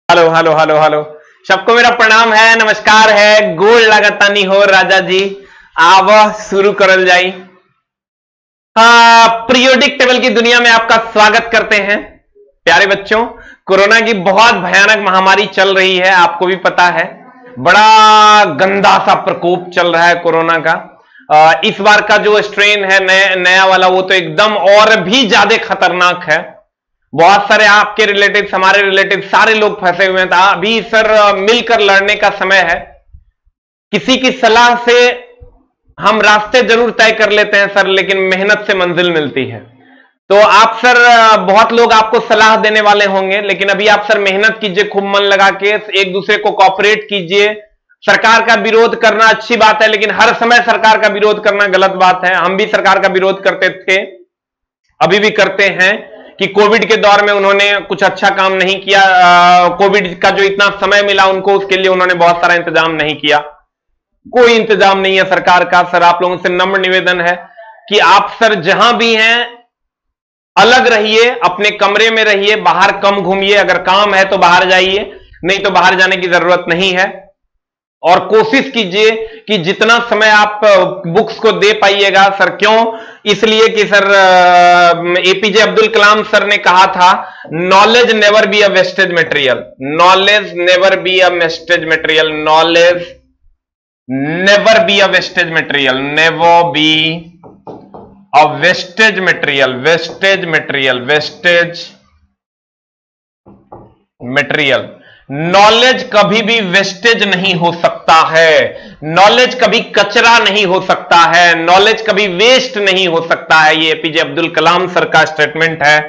Hello hello hello hello. सबको मेरा प्रणाम है, नमस्कार है, गोड़ लगातानी हो राजा जी। आव शुरू करल जाई। पीरियोडिक टेबल की दुनिया में आपका स्वागत करते हैं प्यारे बच्चों। कोरोना की बहुत भयानक महामारी चल रही है, आपको भी पता है। बड़ा गंदा सा प्रकोप चल रहा है कोरोना का। इस बार का जो स्ट्रेन है नया वाला, वो तो एकदम और भी ज्यादा खतरनाक है। बहुत सारे आपके रिलेटिव, हमारे रिलेटिव, सारे लोग फंसे हुए हैं। अभी सर मिलकर लड़ने का समय है। किसी की सलाह से हम रास्ते जरूर तय कर लेते हैं सर, लेकिन मेहनत से मंजिल मिलती है। तो आप सर, बहुत लोग आपको सलाह देने वाले होंगे, लेकिन अभी आप सर मेहनत कीजिए, खूब मन लगा के एक दूसरे को कॉपरेट कीजिए। सरकार का विरोध करना अच्छी बात है, लेकिन हर समय सरकार का विरोध करना गलत बात है। हम भी सरकार का विरोध करते थे, अभी भी करते हैं कि कोविड के दौर में उन्होंने कुछ अच्छा काम नहीं किया। कोविड का जो इतना समय मिला उनको, उसके लिए उन्होंने बहुत सारा इंतजाम नहीं किया। कोई इंतजाम नहीं है सरकार का। सर आप लोगों से नम्र निवेदन है कि आप सर जहां भी हैं अलग रहिए, अपने कमरे में रहिए, बाहर कम घूमिए। अगर काम है तो बाहर जाइए, नहीं तो बाहर जाने की जरूरत नहीं है। और कोशिश कीजिए कि जितना समय आप बुक्स को दे पाइएगा सर। क्यों? इसलिए कि sir APJ Abdul Kalam sir ने कहा था, knowledge never be a wastage material. Knowledge never be a wastage material. Knowledge never be a wastage material. Never be a wastage material. Wastage material. Wastage material. Knowledge कभी भी wastage नहीं हो सकता है। Knowledge कभी कचरा नहीं हो सकता है। नॉलेज कभी वेस्ट नहीं हो सकता है। ये एपीजे अब्दुल कलाम सर का स्टेटमेंट है।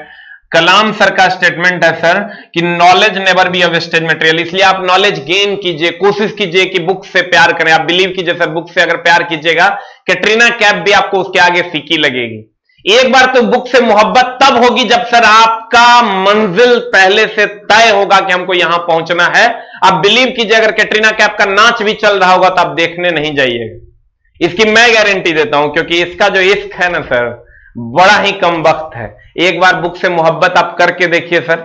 कलाम सर का स्टेटमेंट है सर कि knowledge never be a wastage material. इसलिए आप नॉलेज गेन कीजिए, कोशिश कीजिए कि बुक से प्यार करें। आप बिलीव कीजिए सर, बुक से अगर प्यार कीजिएगा, कैटरीना कैफ भी आपको उसके आगे फीकी लगेगी। एक बार तो बुक से मोहब्बत तब होगी जब सर आपका मंजिल पहले से तय होगा कि हमको यहां पहुंचना है। आप बिलीव कीजिए, अगर कैटरीना कैफ का नाच भी चल रहा होगा तो आप देखने नहीं जाइएगा। इसकी मैं गारंटी देता हूं, क्योंकि इसका जो इश्क है ना सर, बड़ा ही कम वक्त है। एक बार बुक से मोहब्बत आप करके देखिए सर,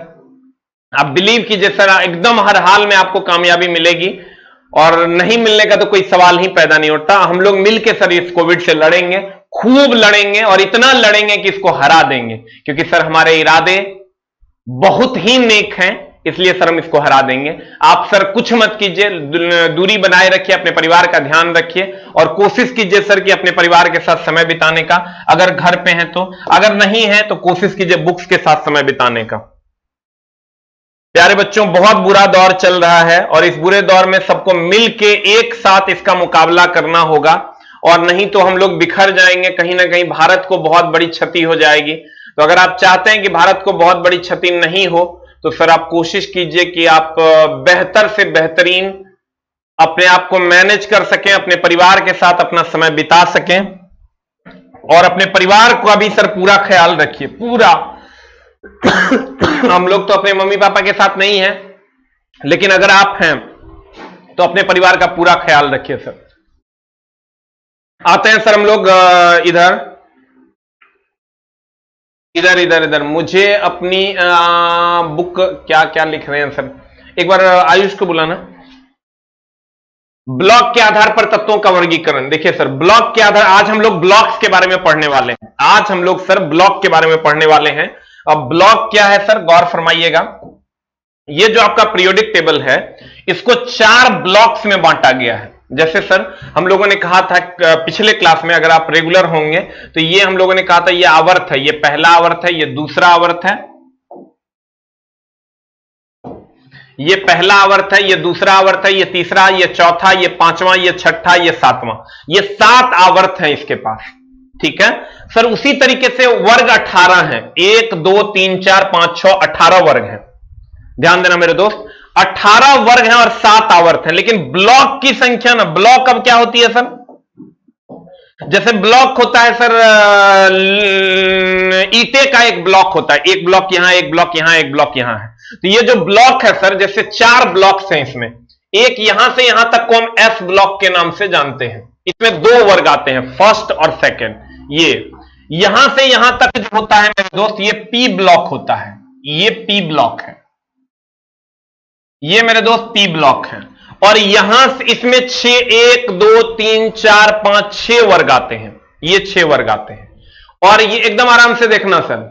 आप बिलीव कीजिए सर, एकदम हर हाल में आपको कामयाबी मिलेगी। और नहीं मिलने का तो कोई सवाल ही पैदा नहीं उठता। हम लोग मिलकर सर इस कोविड से लड़ेंगे, खूब लड़ेंगे, और इतना लड़ेंगे कि इसको हरा देंगे। क्योंकि सर हमारे इरादे बहुत ही नेक हैं, इसलिए सर हम इसको हरा देंगे। आप सर कुछ मत कीजिए, दूरी बनाए रखिए, अपने परिवार का ध्यान रखिए, और कोशिश कीजिए सर कि अपने परिवार के साथ समय बिताने का, अगर घर पे हैं तो। अगर नहीं है तो कोशिश कीजिए बुक्स के साथ समय बिताने का। प्यारे बच्चों, बहुत बुरा दौर चल रहा है, और इस बुरे दौर में सबको मिलके एक साथ इसका मुकाबला करना होगा, और नहीं तो हम लोग बिखर जाएंगे। कहीं ना कहीं भारत को बहुत बड़ी क्षति हो जाएगी। तो अगर आप चाहते हैं कि भारत को बहुत बड़ी क्षति नहीं हो, तो सर आप कोशिश कीजिए कि आप बेहतर से बेहतरीन अपने आप को मैनेज कर सकें, अपने परिवार के साथ अपना समय बिता सकें, और अपने परिवार का भी सर पूरा ख्याल रखिए, पूरा। हम लोग तो अपने मम्मी पापा के साथ नहीं हैं, लेकिन अगर आप हैं तो अपने परिवार का पूरा ख्याल रखिए सर। आते हैं सर हम लोग इधर इधर इधर इधर। मुझे अपनी बुक क्या क्या लिख रहे हैं सर, एक बार आयुष को बुलाना। ब्लॉक के आधार पर तत्वों का वर्गीकरण। देखिए सर, ब्लॉक के आधार, आज हम लोग ब्लॉक्स के बारे में पढ़ने वाले हैं। आज हम लोग सर ब्लॉक के बारे में पढ़ने वाले हैं। अब ब्लॉक क्या है सर, गौर फरमाइएगा। ये जो आपका पीरियोडिक टेबल है, इसको 4 ब्लॉक्स में बांटा गया है। जैसे सर हम लोगों ने कहा था पिछले क्लास में, अगर आप रेगुलर होंगे तो ये हम लोगों ने कहा था, ये आवर्त है, ये पहला आवर्त है, ये दूसरा आवर्त है, ये पहला आवर्त है, ये दूसरा आवर्त है, ये तीसरा, ये चौथा, ये पांचवां, ये छठा, ये सातवां। ये 7 आवर्त हैं इसके पास। ठीक है सर। उसी तरीके से वर्ग 18 हैं। 1 2 3 4 5 6 18 वर्ग हैं। ध्यान देना मेरे दोस्त, 18 वर्ग हैं और 7 आवर्त हैं। लेकिन ब्लॉक की संख्या ना, ब्लॉक अब क्या होती है सर, जैसे ब्लॉक होता है सर, ईंटे का एक ब्लॉक होता है, एक ब्लॉक यहां, एक ब्लॉक यहां, एक ब्लॉक यहां है। तो ये जो ब्लॉक है सर, जैसे 4 ब्लॉक्स हैं इसमें, एक यहां से यहां तक को हम एस ब्लॉक के नाम से जानते हैं। इसमें 2 वर्ग आते हैं, फर्स्ट और सेकंड। ये यहां से यहां तक जो होता है मेरे दोस्त, ये पी ब्लॉक होता है। ये पी ब्लॉक है। ये मेरे दोस्त पी ब्लॉक है, और यहां से इसमें 6 1 2 3 4 5 6 वर्ग आते हैं, ये 6 वर्ग आते हैं। और ये एकदम आराम से देखना सर,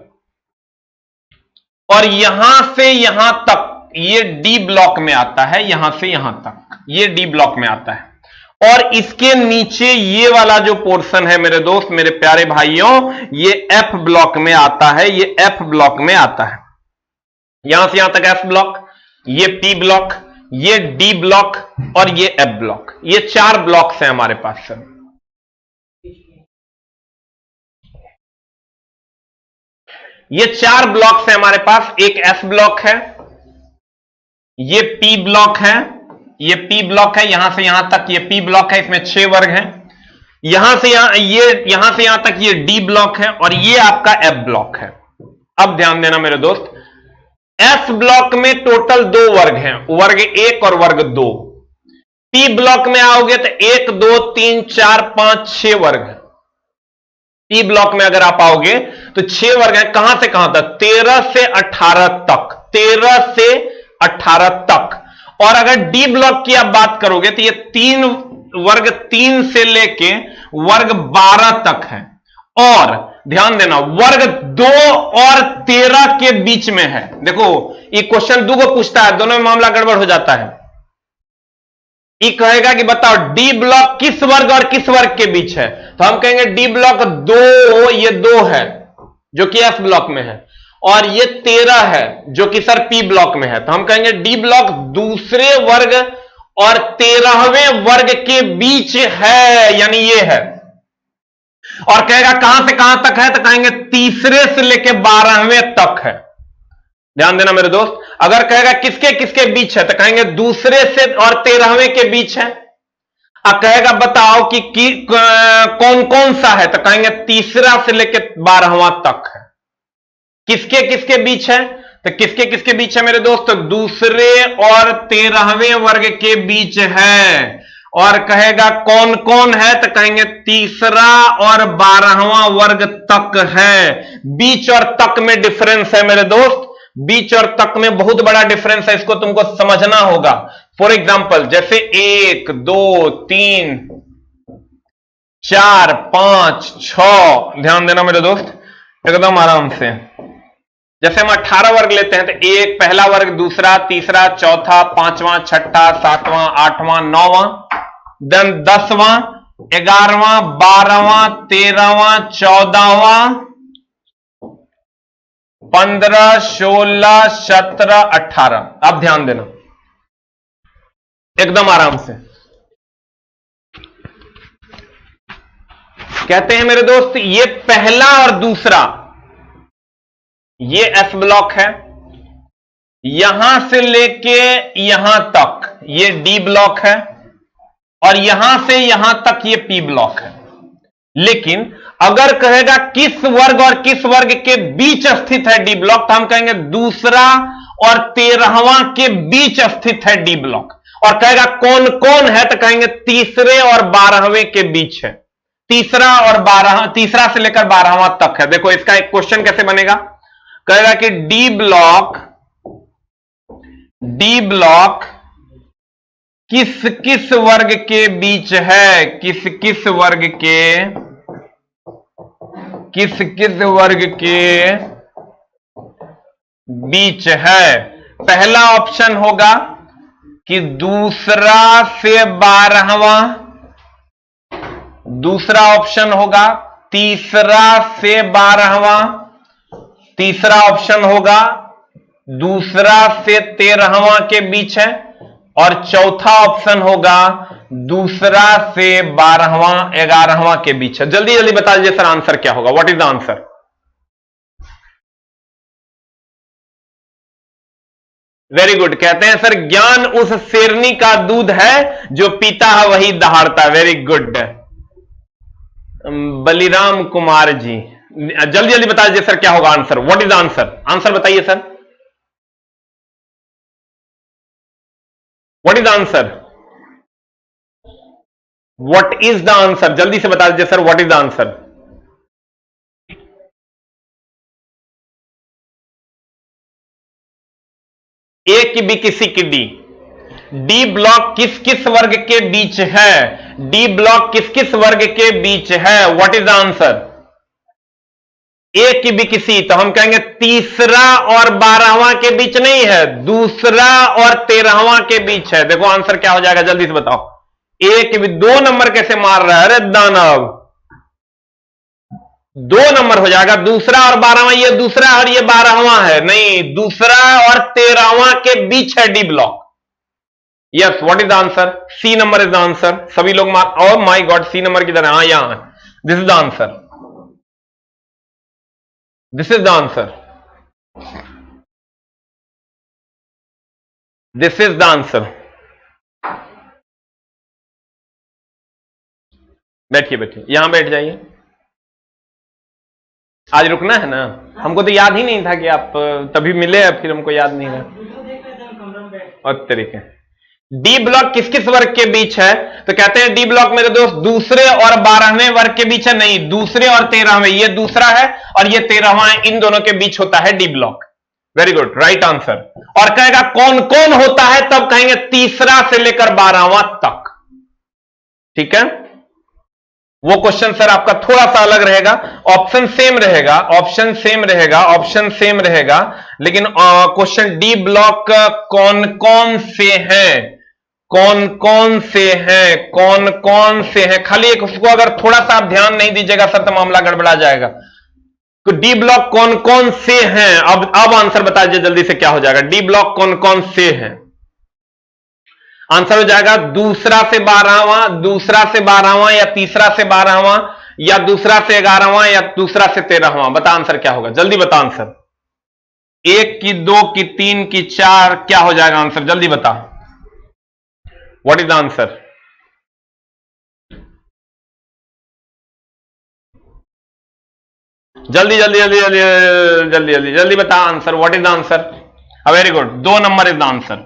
और यहां से यहां तक ये डी ब्लॉक में आता है, यहां से यहां तक ये डी ब्लॉक में आता है। और इसके नीचे ये वाला जो पोर्शन है मेरे दोस्त, मेरे प्यारे भाइयों, ये एफ ब्लॉक में आता है, ये एफ ब्लॉक में आता है। यहां से यहां तक एफ ब्लॉक, ये पी ब्लॉक, ये डी ब्लॉक और ये एफ ब्लॉक, ये 4 ब्लॉक्स हैं हमारे पास सर। ये 4 ब्लॉक्स हैं हमारे पास। एक एफ ब्लॉक है, ये पी ब्लॉक है, ये पी ब्लॉक है, यहां से यहां तक ये पी ब्लॉक है, इसमें 6 वर्ग हैं। यहां से यहां तक ये डी ब्लॉक है, और ये आपका एफ ब्लॉक है। अब ध्यान देना मेरे दोस्त, एफ ब्लॉक में टोटल 2 वर्ग हैं, वर्ग 1 और वर्ग 2। पी ब्लॉक में आओगे तो 1 2 3 4 5 6 वर्ग है। पी ब्लॉक में अगर आप आओगे तो 6 वर्ग हैं, कहां से कहां तक? 13 से 18 तक, 13 से 18 तक। और अगर डी ब्लॉक की आप बात करोगे तो ये वर्ग 3 से लेके वर्ग 12 तक है। और ध्यान देना, वर्ग 2 और 13 के बीच में है। देखो ये क्वेश्चन 2 को पूछता है, दोनों में मामला गड़बड़ हो जाता है। ये कहेगा कि बताओ डी ब्लॉक किस वर्ग और किस वर्ग के बीच है, तो हम कहेंगे डी ब्लॉक 2, ये 2 है जो कि एफ ब्लॉक में है, और ये 13 है जो कि सर पी ब्लॉक में है, तो हम कहेंगे डी ब्लॉक दूसरे वर्ग और 13वें वर्ग के बीच है, यानी ये है। और कहेगा कहां से कहां तक है, तो कहेंगे तीसरे से लेके 12वें तक है। ध्यान देना मेरे दोस्त, अगर कहेगा किसके किसके बीच है, तो कहेंगे दूसरे से और 13वें के बीच है। अब कहेगा बताओ कि कौन कौन सा है, तो कहेंगे तीसरा से लेके 12वां तक है। किसके किसके बीच है, तो किसके किसके बीच है मेरे दोस्त, दूसरे और 13वें वर्ग के बीच है। और कहेगा कौन कौन है, तो कहेंगे तीसरा और 12वां वर्ग तक है। बीच और तक में डिफरेंस है मेरे दोस्त, बीच और तक में बहुत बड़ा डिफरेंस है, इसको तुमको समझना होगा। फॉर एग्जाम्पल जैसे 1 2 3 4 5 6, ध्यान देना मेरे दोस्त एकदम आराम से। जैसे हम 18 वर्ग लेते हैं तो 1 पहला वर्ग, दूसरा, तीसरा, चौथा, 5वां, 6वां, 7वां, 8वां, 9वां, देन 10वां, 11वां, 12वां, 13वां, 14वां, 15, 16, 17, 18। अब ध्यान देना एकदम आराम से। कहते हैं मेरे दोस्त ये पहला और दूसरा, ये एफ ब्लॉक है, यहां से लेके यहां तक ये डी ब्लॉक है, और यहां से यहां तक ये पी ब्लॉक है। लेकिन अगर कहेगा किस वर्ग और किस वर्ग के बीच स्थित है डी ब्लॉक, तो हम कहेंगे दूसरा और 13वां के बीच स्थित है डी ब्लॉक। और कहेगा कौन कौन है, तो कहेंगे तीसरे और 12वें के बीच है। तीसरा से लेकर 12वां तक है। देखो इसका एक क्वेश्चन कैसे बनेगा, कहेगा कि डी ब्लॉक किस किस वर्ग के बीच है, किस किस वर्ग के बीच है। पहला ऑप्शन होगा कि दूसरा से 12वां, दूसरा ऑप्शन होगा तीसरा से 12वां, तीसरा ऑप्शन होगा दूसरा से 13वां के बीच है, और चौथा ऑप्शन होगा दूसरा से 12वां 11वां के बीच है। जल्दी जल्दी बता दीजिए सर आंसर क्या होगा, what is the answer? Very good, कहते हैं सर ज्ञान उस शेरनी का दूध है जो पीता है वही दहाड़ता। वेरी गुड बलिराम कुमार जी, जल्दी जल्दी बता दीजिए सर क्या होगा answer, what is the answer? Answer बताइए sir, what is the answer? What is the answer? जल्दी से बता दीजिए sir what is the answer? A की बी की सी की डी, डी ब्लॉक किस किस वर्ग के बीच है? डी ब्लॉक किस किस वर्ग के बीच है? What is the answer? A की भी किसी, तो हम कहेंगे तीसरा और 12वां के बीच नहीं है, दूसरा और 13वां के बीच है। देखो आंसर क्या हो जाएगा, जल्दी से बताओ। ए की भी 2 नंबर कैसे मार रहा है? अरे दानव, 2 नंबर हो जाएगा। दूसरा और 12वां, ये दूसरा और ये 12वां है, नहीं, दूसरा और 13वां के बीच है D block. Yes, what is the answer? C number is the answer. सभी लोग मार, oh my God, C number किधर है? हाँ, यहां, this is the answer, this is the answer, this is the answer. बैठिए बैठिए, यहां बैठ जाइए। आज रुकना है ना? हमको तो याद ही नहीं था कि आप तभी मिले, फिर हमको याद नहीं रहा। और तरीके डी ब्लॉक किस किस वर्ग के बीच है? तो कहते हैं डी ब्लॉक मेरे दोस्त दूसरे और 12वें वर्ग के बीच है, नहीं, दूसरे और 13वें, ये दूसरा है और ये 13वां है, इन दोनों के बीच होता है D block. Very good, right answer. और कहेगा कौन कौन होता है, तब कहेंगे तीसरा से लेकर 12वां तक। ठीक है, वो क्वेश्चन सर आपका थोड़ा सा अलग रहेगा, ऑप्शन सेम रहेगा, ऑप्शन सेम रहेगा, ऑप्शन सेम रहेगा, लेकिन क्वेश्चन डी ब्लॉक कौन कौन से हैं, कौन कौन से हैं, कौन कौन से हैं, खाली एक उसको अगर थोड़ा सा आप ध्यान नहीं दीजिएगा सर तो मामला गड़बड़ा जाएगा। तो डी ब्लॉक कौन कौन से हैं, अब आंसर बता दीजिए जल्दी से, क्या हो जाएगा? डी ब्लॉक कौन कौन से हैं? आंसर हो जाएगा दूसरा से 12वां, दूसरा से 12वां, या तीसरा से 12वां, या दूसरा से 11वां, या दूसरा से 13वां। बता आंसर क्या होगा, जल्दी बता आंसर। 1 की 2 की 3 की 4, क्या हो जाएगा आंसर, जल्दी बता। What is the answer? जल्दी जल्दी जल्दी जल्दी जल्दी जल्दी जल्दी बता answer. What is the answer? Very good, 2 number is the answer.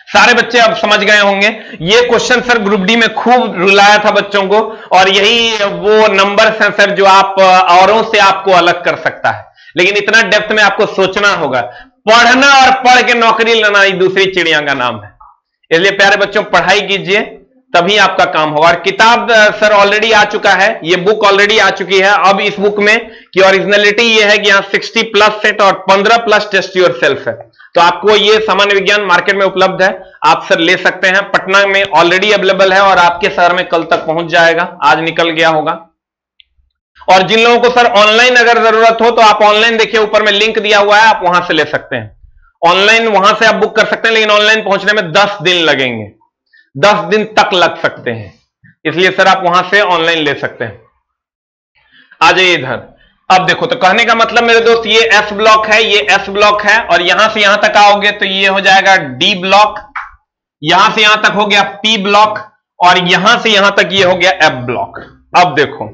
सारे बच्चे अब समझ गए होंगे। ये क्वेश्चन सर ग्रुप डी में खूब रुलाया था बच्चों को, और यही वो नंबर्स हैं सर जो आप औरों से आपको अलग कर सकता है, लेकिन इतना डेप्थ में आपको सोचना होगा। पढ़ना और पढ़ के नौकरी लेना ही दूसरी चिड़िया का नाम है। इसलिए प्यारे बच्चों, पढ़ाई कीजिए, तभी आपका काम होगा। और किताब सर ऑलरेडी आ चुका है, ये बुक ऑलरेडी आ चुकी है। अब इस बुक में की ओरिजिनलिटी ये है कि यहाँ 60+ सेट और 15+ टेस्ट योर सेल्फ है। तो आपको ये सामान्य विज्ञान मार्केट में उपलब्ध है, आप सर ले सकते हैं। पटना में ऑलरेडी अवेलेबल है और आपके शहर में कल तक पहुंच जाएगा, आज निकल गया होगा। और जिन लोगों को सर ऑनलाइन अगर जरूरत हो तो आप ऑनलाइन देखिए, ऊपर में लिंक दिया हुआ है, आप वहां से ले सकते हैं। ऑनलाइन वहां से आप बुक कर सकते हैं, लेकिन ऑनलाइन पहुंचने में 10 दिन लगेंगे, 10 दिन तक लग सकते हैं, इसलिए सर आप वहां से ऑनलाइन ले सकते हैं। आ जाइए इधर। अब देखो, तो कहने का मतलब मेरे दोस्त, ये एस ब्लॉक है, ये एस ब्लॉक है, और यहां से यहां तक आओगे तो ये हो जाएगा डी ब्लॉक, यहां से यहां तक हो गया पी ब्लॉक, और यहां से यहां तक ये हो गया एफ ब्लॉक। अब देखो,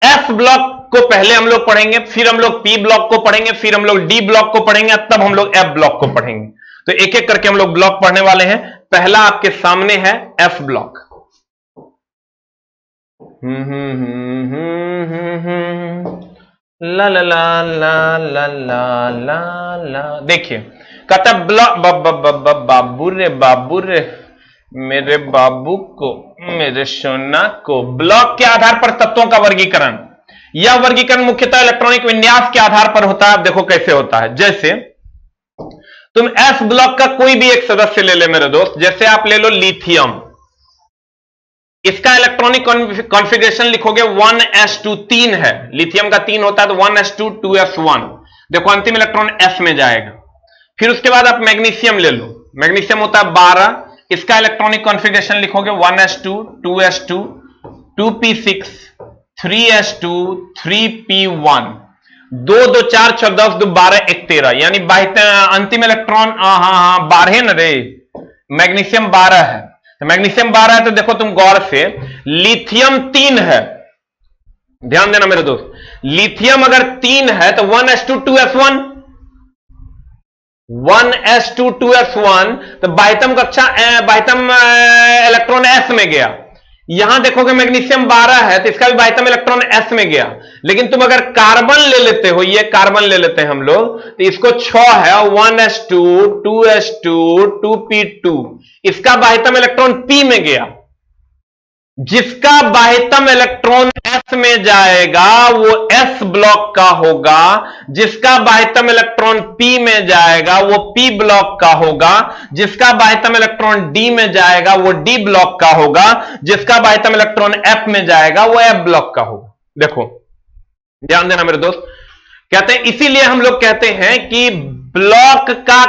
एस ब्लॉक को पहले हम लोग पढ़ेंगे, फिर हम लोग पी ब्लॉक को पढ़ेंगे, फिर हम लोग डी ब्लॉक को पढ़ेंगे, तब हम लोग एफ ब्लॉक को पढ़ेंगे। तो एक एक करके हम लोग ब्लॉक पढ़ने वाले हैं। पहला आपके सामने है एफ ब्लॉक। ला ला ला ला ला ला ला ला। देखिए, कहता ब्लॉक, बाबू रे मेरे बाबू को, मेरे सोना को, ब्लॉक के आधार पर तत्वों का वर्गीकरण। यह वर्गीकरण मुख्यतः इलेक्ट्रॉनिक विन्यास के आधार पर होता है। अब देखो कैसे होता है। जैसे तुम एस ब्लॉक का कोई भी एक सदस्य ले ले मेरे दोस्त, जैसे आप ले लो लिथियम, इसका इलेक्ट्रॉनिक कॉन्फ़िगरेशन लिखोगे 1s2, 3 है, लिथियम का 3 होता है, तो 1s2 2s1। देखो अंतिम इलेक्ट्रॉन s में जाएगा। फिर उसके बाद आप मैग्नीशियम ले लो, मैग्नीशियम होता है 12, इसका इलेक्ट्रॉनिक कॉन्फ़िगरेशन लिखोगे 1s2 2s2 2p6 3s2 3p1, 2 2 4 6 10 2 12 1 13, यानी अंतिम इलेक्ट्रॉन 12 न रे, मैग्नीशियम 12 है, तो मैग्नीशियम 12 है। तो देखो तुम गौर से, लिथियम 3 है, ध्यान देना मेरे दोस्त, लिथियम अगर 3 है तो 1s2 2s1, 1s2 2s1, तो बाह्यतम कक्षा बाह्यतम इलेक्ट्रॉन s में गया, यहां देखोगे मैग्नीशियम 12 है तो इसका भी बाह्यतम इलेक्ट्रॉन s में गया, लेकिन तुम अगर कार्बन ले लेते हो, ये कार्बन ले लेते हैं हम लोग, तो इसको 6 है, 1s2 2s2 2p2, इसका बाह्यतम इलेक्ट्रॉन p में गया। जिसका बाह्यतम इलेक्ट्रॉन s में जाएगा वो s ब्लॉक का होगा, जिसका बाह्यतम इलेक्ट्रॉन p में जाएगा वो p ब्लॉक का होगा, जिसका बाह्यतम इलेक्ट्रॉन d में जाएगा वो d ब्लॉक का होगा, जिसका बाह्यतम इलेक्ट्रॉन f में जाएगा वो f ब्लॉक का होगा। देखो ध्यान देना मेरे दोस्त, कहते हैं इसीलिए हम लोग कहते हैं कि ब्लॉक का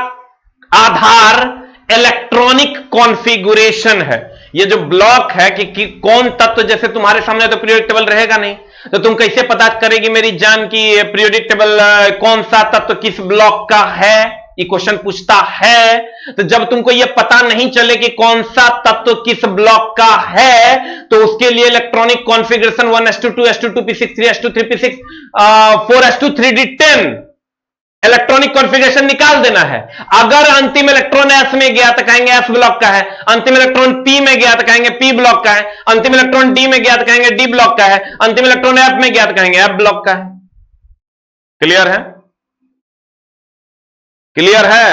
आधार इलेक्ट्रॉनिक कॉन्फ़िगरेशन है। ये जो ब्लॉक है कि कौन तत्व, जैसे तुम्हारे सामने तो पीरियोडिक टेबल रहेगा नहीं, तो तुम कैसे पता करेगी मेरी जान की पीरियोडिक टेबल कौन सा तत्व किस ब्लॉक का है, ये क्वेश्चन पूछता है। तो जब तुमको ये पता नहीं चले कि कौन सा तत्व किस ब्लॉक का है, तो उसके लिए electronic configuration 1s2 2s2 2p6 3s2 3p6 4s2 3d10 electronic configuration निकाल देना है। अगर अंतिम इलेक्ट्रॉन s में गया तो कहेंगे s ब्लॉक का है, अंतिम इलेक्ट्रॉन p में गया तो कहेंगे p ब्लॉक का है, अंतिम इलेक्ट्रॉन d में गया तो कहेंगे d ब्लॉक का है, अंतिम इलेक्ट्रॉन f में गया तो कहेंगे f ब्लॉक का है। क्लियर है? क्लियर है?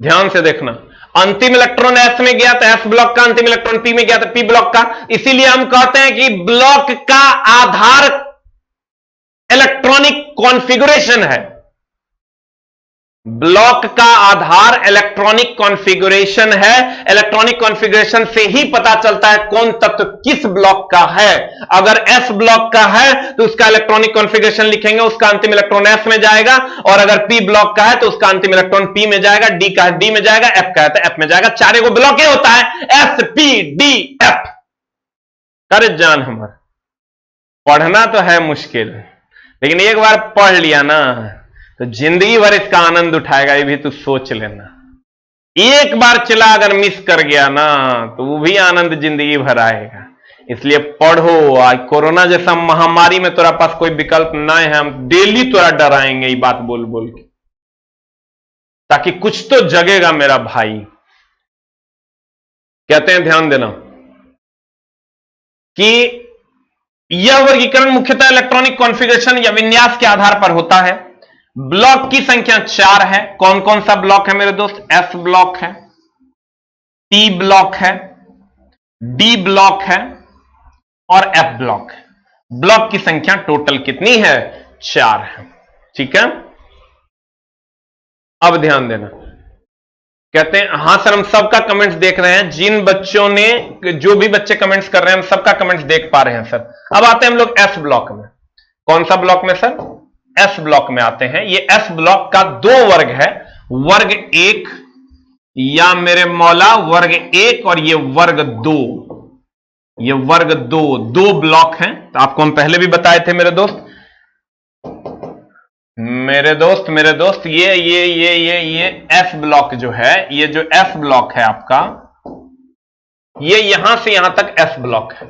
ध्यान से देखना, अंतिम इलेक्ट्रॉन s में गया तो s ब्लॉक का, अंतिम इलेक्ट्रॉन p में गया तो p ब्लॉक का। इसीलिए हम कहते हैं कि ब्लॉक का आधार इलेक्ट्रॉनिक कॉन्फ़िगरेशन है। ब्लॉक का आधार इलेक्ट्रॉनिक कॉन्फ़िगरेशन है। इलेक्ट्रॉनिक कॉन्फ़िगरेशन से ही पता चलता है कौन तत्व किस ब्लॉक का है। अगर s ब्लॉक का है तो उसका इलेक्ट्रॉनिक कॉन्फ़िगरेशन लिखेंगे, उसका अंतिम इलेक्ट्रॉन s में जाएगा, और अगर p ब्लॉक का है तो उसका अंतिम इलेक्ट्रॉन p में जाएगा, d का है d में जाएगा, f का है तो f में जाएगा। चारे को ब्लॉक ये होता है s p d f। अरे जान हमारा पढ़ना तो है मुश्किल, लेकिन एक बार पढ़ लिया ना तो जिंदगी भर इसका आनंद उठाएगा। ये भी तू सोच लेना, एक बार चला अगर मिस कर गया ना तो वो भी आनंद जिंदगी भर आएगा। इसलिए पढ़ो। आज कोरोना जैसा महामारी में तोरा पास कोई विकल्प ना है, हम डेली तोरा डराएंगे ये बात बोल बोल के, ताकि कुछ तो जगेगा मेरा भाई। कहते हैं ध्यान देना कि यह वर्गीकरण मुख्यतः इलेक्ट्रॉनिक कॉन्फ़िगरेशन या विन्यास के आधार पर होता है। ब्लॉक की संख्या 4 है। कौन कौन सा ब्लॉक है मेरे दोस्त? s ब्लॉक है, p ब्लॉक है, d ब्लॉक है और f ब्लॉक है। ब्लॉक की संख्या टोटल कितनी है? 4 है। ठीक है, अब ध्यान देना। कहते हैं हां सर हम सबका कमेंट्स देख रहे हैं, जिन बच्चों ने, जो भी बच्चे कमेंट्स कर रहे हैं हम सबका कमेंट्स देख पा रहे हैं सर। अब आते हैं हम लोग s ब्लॉक में। कौन सा ब्लॉक में सर? s ब्लॉक में आते हैं। ये s ब्लॉक का 2 वर्ग है, वर्ग 1 या मेरे मौला वर्ग 1 और ये वर्ग 2। ये वर्ग 2 ब्लॉक हैं। तो आपको हम पहले भी बताए थे मेरे दोस्त, ये f ब्लॉक जो है, ये जो f ब्लॉक है आपका, ये यहां से यहां तक f ब्लॉक है।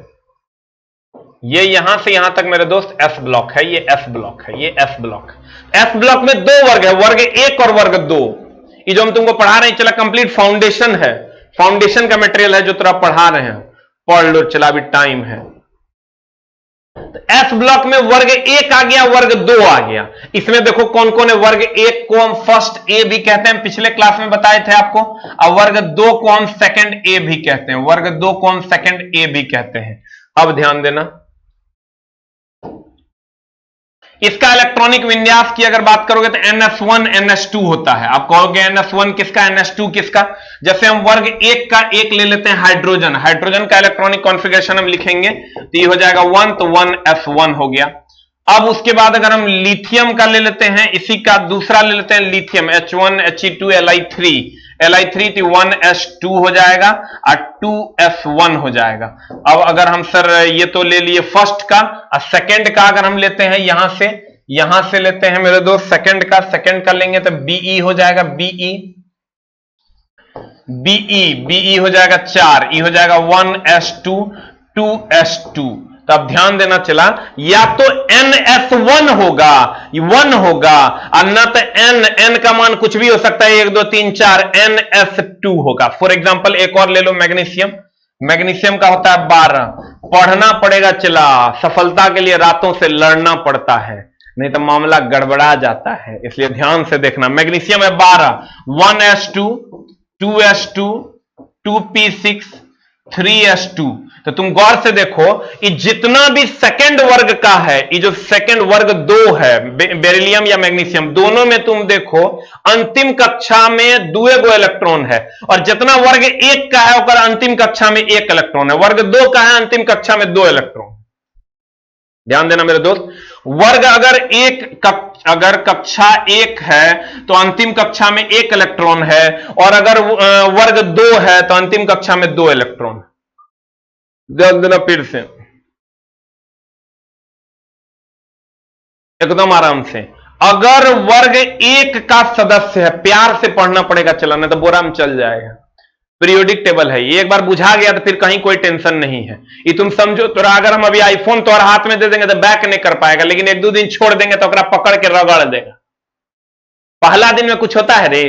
ये यहां से यहां तक मेरे दोस्त f ब्लॉक है, ये f ब्लॉक है, ये f ब्लॉक है। f ब्लॉक में 2 वर्ग है, वर्ग 1 और वर्ग 2। ये जो हम तुमको पढ़ा रहे हैं चला कंप्लीट फाउंडेशन है, फाउंडेशन का मटेरियल है जो तेरा पढ़ा रहे हैं। पढ़ लो, चला भी टाइम है। तो S ब्लॉक में वर्ग 1 आ गया, वर्ग 2 आ गया। इसमें देखो कौन कौन है। वर्ग 1 को हम फर्स्ट ए भी कहते हैं, पिछले क्लास में बताए थे आपको। अब वर्ग 2 को हम सेकंड ए भी कहते हैं, वर्ग 2 को हम सेकंड ए भी कहते हैं। अब ध्यान देना, इसका इलेक्ट्रॉनिक विन्यास की अगर बात करोगे तो NS1 NS2 होता है। आप कहोगे NS1 किसका, NS2 किसका? जैसे हम वर्ग 1 का 1 ले लेते हैं हाइड्रोजन, हाइड्रोजन का इलेक्ट्रॉनिक कॉन्फ़िगरेशन हम लिखेंगे तो ये हो जाएगा 1, तो 1s1 हो गया। अब उसके बाद अगर हम लिथियम का ले लेते हैं, इसी का दूसरा ले लेते हैं लिथियम, H1 He2 Li3 तो 1s2 हो जाएगा और 2s1 हो जाएगा। अब अगर हम सर ये तो ले लिए फर्स्ट का, और सेकंड का अगर हम लेते हैं यहां से लेते हैं मेरे दोस्त सेकंड का लेंगे तो Be हो जाएगा, Be हो जाएगा 4, E हो जाएगा 1s2 2s2। तो अब ध्यान देना चला, या तो NS1 होगा, 1 होगा, और न तो N का मान कुछ भी हो सकता है, 1 2 3 4, NS2 होगा। फॉर एग्जाम्पल एक और ले लो, मैग्नीशियम। मैग्नीशियम का होता है 12। पढ़ना पड़ेगा, चला सफलता के लिए रातों से लड़ना पड़ता है, नहीं तो मामला गड़बड़ा जाता है, इसलिए ध्यान से देखना। मैग्नीशियम है 12, 1s2, 2s2, 2p6, 3s2। तो तुम गौर से देखो, ये जितना भी सेकंड वर्ग का है, ये जो सेकंड वर्ग 2 है, बेरिलियम या मैग्नीशियम, दोनों में तुम देखो अंतिम कक्षा में 2 इलेक्ट्रॉन है, और जितना वर्ग 1 का है उसका अंतिम कक्षा में 1 इलेक्ट्रॉन है, वर्ग 2 का है अंतिम कक्षा में 2 इलेक्ट्रॉन। ध्यान देना मेरे दोस्त, वर्ग अगर कक्षा 1 है तो अंतिम कक्षा में 1 इलेक्ट्रॉन है, और अगर वर्ग 2 है तो अंतिम कक्षा में 2 इलेक्ट्रॉन। ध्यान देना फिर से, एकदम आराम से। अगर वर्ग 1 का सदस्य है, प्यार से पढ़ना पड़ेगा, चलाना तो बोरा में चल जाएगा। पीरियोडिक टेबल है ये, एक बार बुझा गया तो फिर कहीं कोई टेंशन नहीं है। ये तुम समझो, तो अगर हम अभी आईफोन तो हाथ में दे देंगे तो बैक नहीं कर पाएगा, लेकिन 1 2 दिन छोड़ देंगे तो पकड़ के रगड़ देगा। पहला दिन में कुछ होता है रे,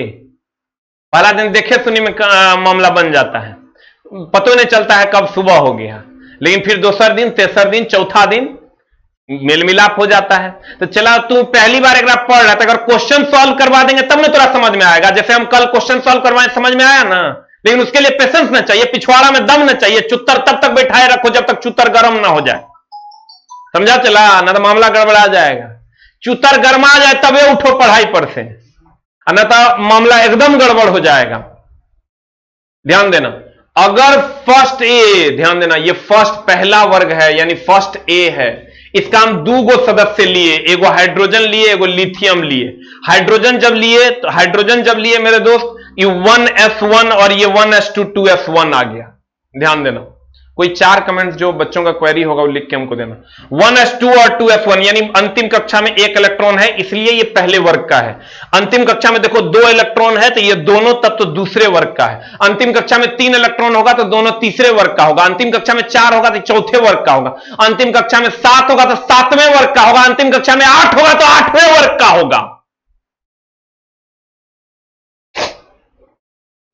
पहला दिन देखे सुनी में मामला बन जाता है, पता नहीं चलता है कब सुबह हो गया, लेकिन फिर दूसरा दिन, तीसरा दिन, चौथा दिन मेल मिलाप हो जाता है। तो चला तू पहली बार एक बार पढ़ रहा था, अगर क्वेश्चन सॉल्व करवा देंगे तब ना थोड़ा समझ में आएगा। जैसे हम कल क्वेश्चन सॉल्व करवाएं, समझ में आया ना, लेकिन उसके लिए पेशेंस ना चाहिए, पिछवाड़ा में दम ना चाहिए, चुत्तर तब तक बैठाए रखो जब तक चुत्तर गर्म ना हो जाए। समझा चला ना, तो मामला गड़बड़ा जाएगा। चुत्तर गर्मा जाए तबे उठो पढ़ाई पर से, अन्यथा मामला एकदम गड़बड़ हो जाएगा। ध्यान देना, अगर फर्स्ट ए, ध्यान देना ये फर्स्ट पहला वर्ग है, यानी फर्स्ट ए है, इसका हम 2 सदस्य लिए, एगो हाइड्रोजन लिए, एगो लिथियम लिए। हाइड्रोजन जब लिए मेरे दोस्त, ये 1s1 और ये 1s2 2s1 आ गया। ध्यान देना, कोई 4 कमेंट्स जो बच्चों का क्वेरी होगा वो लिख के हमको देना। 1s2 और 2s1 यानी अंतिम कक्षा में 1 इलेक्ट्रॉन है, इसलिए ये पहले वर्ग का है। अंतिम कक्षा में देखो 2 इलेक्ट्रॉन है, तो ये दोनों तब तो दूसरे वर्ग का है। अंतिम कक्षा में 3 इलेक्ट्रॉन होगा तो दोनों तीसरे वर्ग का होगा। अंतिम कक्षा में 4 होगा तो चौथे वर्ग का होगा। अंतिम कक्षा में 7 होगा तो 7वें वर्ग का होगा। अंतिम कक्षा में 8 होगा तो 8वें वर्ग का होगा।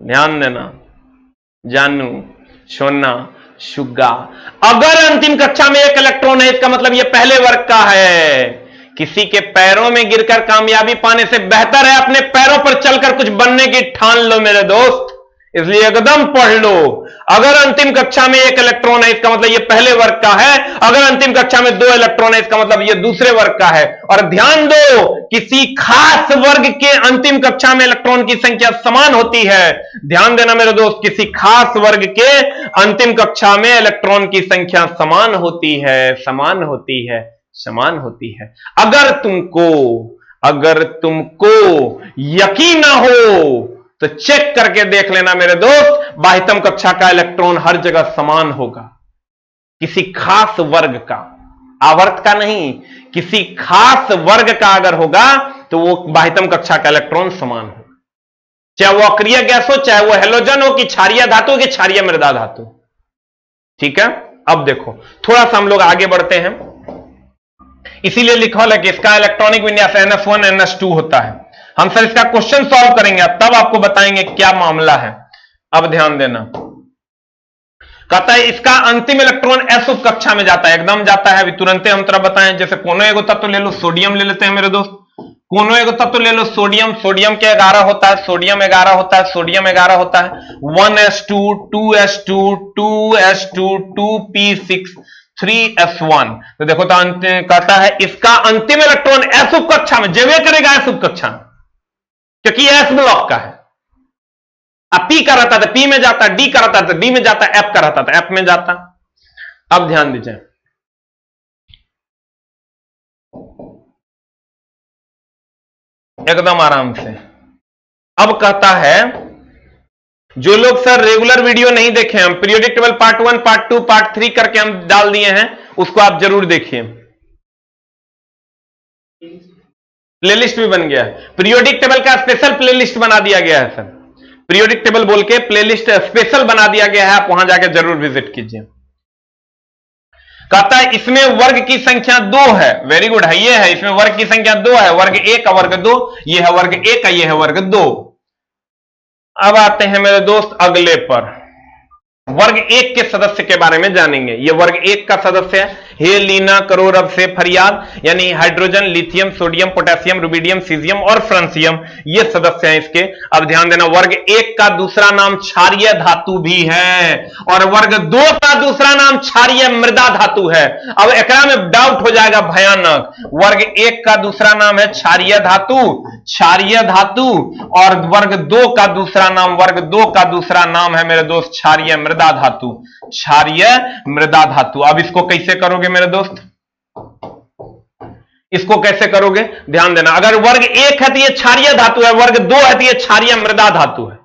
ध्यान देना जानू, सोना, शुगा, अगर अंतिम कक्षा में 1 इलेक्ट्रॉन है, इसका मतलब यह पहले वर्ग का है। किसी के पैरों में गिरकर कामयाबी पाने से बेहतर है अपने पैरों पर चलकर कुछ बनने की ठान लो मेरे दोस्त, इसलिए एकदम पढ़ लो। अगर अंतिम कक्षा में 1 इलेक्ट्रॉन है, इसका मतलब यह पहले वर्ग का है। अगर अंतिम कक्षा में 2 इलेक्ट्रॉन है, इसका मतलब यह दूसरे वर्ग का है। और ध्यान दो, किसी खास वर्ग के अंतिम कक्षा में इलेक्ट्रॉन की संख्या समान होती है। ध्यान देना मेरे दोस्त, किसी खास वर्ग के अंतिम कक्षा में इलेक्ट्रॉन की संख्या समान होती है, समान होती है, समान होती है। अगर तुमको यकीन ना हो तो चेक करके देख लेना मेरे दोस्त, बाह्यतम कक्षा का इलेक्ट्रॉन हर जगह समान होगा। किसी खास वर्ग का, आवर्त का नहीं, किसी खास वर्ग का अगर होगा तो वो बाह्यतम कक्षा का इलेक्ट्रॉन समान होगा, चाहे वो अक्रिय गैस हो, चाहे वो हेलोजन हो, कि क्षारीय धातु हो, कि क्षारीय मृदा धातु। ठीक है, अब देखो थोड़ा सा हम लोग आगे बढ़ते हैं। इसीलिए लिखा है कि इसका इलेक्ट्रॉनिक विन्यास NS1 NS2 होता है। हम सर इसका क्वेश्चन सॉल्व करेंगे, तब आपको बताएंगे क्या मामला है। अब ध्यान देना, कहता है इसका अंतिम इलेक्ट्रॉन S उप कक्षा में जाता है, एकदम जाता है। अभी तुरंत हम तरह बताएं, जैसे कोनो एगो तत्व ले लो, सोडियम ले लेते हैं मेरे दोस्त। कोनो एगो तत्व ले लो सोडियम, सोडियम के 11 होता है, सोडियम 11 होता है, सोडियम 11 होता है। 1s2 2s2 2s2 2p6 3s1। तो देखो तो कहता है इसका अंतिम इलेक्ट्रॉन S उप कक्षा में जेवे करेगा, S उप कक्षा में, क्योंकि S ब्लॉक का है। अब P का रहता था P में जाता, D का रहता था D में जाता, F का रहता था F में जाता। अब ध्यान दीजिए, एकदम आराम से। अब कहता है, जो लोग सर रेगुलर वीडियो नहीं देखे, हम periodic table part 1 part 2 part 3 करके हम डाल दिए हैं, उसको आप जरूर देखिए, प्लेलिस्ट भी बन गया है। पीरियोडिक टेबल का स्पेशल प्लेलिस्ट बना दिया गया है सर, पीरियोडिक टेबल बोल के प्लेलिस्ट स्पेशल बना दिया गया है, आप वहां जाके जरूर विजिट कीजिए। कहता है इसमें वर्ग की संख्या 2 है। वेरी गुड है, ये है, इसमें वर्ग की संख्या 2 है, वर्ग 1 का वर्ग 2, ये है वर्ग 1 का, ये है वर्ग 2। अब आते हैं मेरे दोस्त अगले पर, वर्ग 1 के सदस्य के बारे में जानेंगे। ये वर्ग 1 का सदस्य है, हे लीना करो रब से फरियाद, यानी hydrogen, lithium, sodium, potassium, rubidium, caesium और फ्रांसियम, ये सदस्य हैं इसके। अब ध्यान देना, वर्ग 1 का दूसरा नाम क्षारीय धातु भी है और वर्ग 2 का दूसरा नाम क्षारीय मृदा धातु है। अब एकरा में डाउट हो जाएगा भयानक। वर्ग 1 का दूसरा नाम है क्षारीय धातु, क्षारीय धातु, और वर्ग 2 का दूसरा नाम, वर्ग 2 का दूसरा नाम है मेरे दोस्त क्षारीय मृदा धातु, क्षारीय मृदा धातु। अब इसको कैसे करोगे मेरे दोस्त, इसको कैसे करोगे ध्यान देना। अगर वर्ग 1 है तो ये क्षारीय धातु है, वर्ग 2 है तो ये क्षारीय मृदा धातु है।